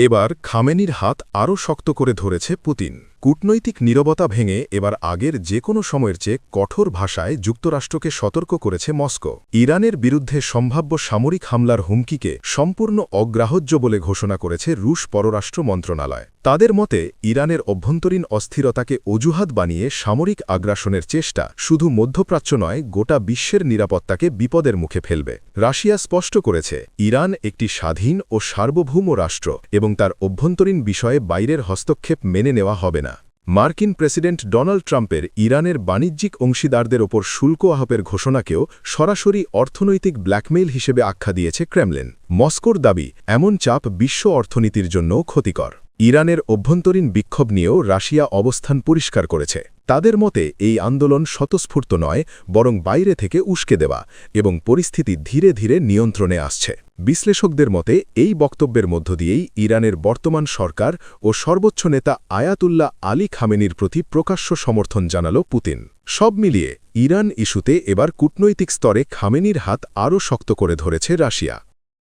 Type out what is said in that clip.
এবার খামেনির হাত আরও শক্ত করে ধরেছে পুতিন। কূটনৈতিক নীরবতা ভেঙে এবার আগের যে কোনো সময়ের চেয়ে কঠোর ভাষায় যুক্তরাষ্ট্রকে সতর্ক করেছে মস্কো। ইরানের বিরুদ্ধে সম্ভাব্য সামরিক হামলার হুমকিকে সম্পূর্ণ অগ্রাহ্য বলে ঘোষণা করেছে রুশ পররাষ্ট্র মন্ত্রণালয়। তাদের মতে ইরানের অভ্যন্তরীণ অস্থিরতাকে অজুহাত বানিয়ে সামরিক আগ্রাসনের চেষ্টা শুধু মধ্যপ্রাচ্য নয়, গোটা বিশ্বের নিরাপত্তাকে বিপদের মুখে ফেলবে। রাশিয়া স্পষ্ট করেছে ইরান একটি স্বাধীন ও সার্বভৌম রাষ্ট্র এবং তার অভ্যন্তরীণ বিষয়ে বাইরের হস্তক্ষেপ মেনে নেওয়া হবে না। মার্কিন প্রেসিডেন্ট ডোনাল্ড ট্রাম্পের ইরানের বাণিজ্যিক অংশীদারদের ওপর শুল্ক আরোপের ঘোষণাকেও সরাসরি অর্থনৈতিক ব্ল্যাকমেইল হিসেবে আখ্যা দিয়েছে ক্রেমলিন। মস্কোর দাবি, এমন চাপ বিশ্ব অর্থনীতির জন্যও ক্ষতিকর। ইরানের অভ্যন্তরীণ বিক্ষোভ নিয়েও রাশিয়া অবস্থান পরিষ্কার করেছে। তাদের মতে এই আন্দোলন স্বতঃস্ফূর্ত নয়, বরং বাইরে থেকে উস্কে দেওয়া এবং পরিস্থিতি ধীরে ধীরে নিয়ন্ত্রণে আসছে। বিশ্লেষকদের মতে এই বক্তব্যের মধ্য দিয়েই ইরানের বর্তমান সরকার ও সর্বোচ্চ নেতা আয়াতুল্লাহ আলী খামেনির প্রতি প্রকাশ্য সমর্থন জানাল পুতিন। সব মিলিয়ে ইরান ইস্যুতে এবার কূটনৈতিক স্তরে খামেনির হাত আরও শক্ত করে ধরেছে রাশিয়া।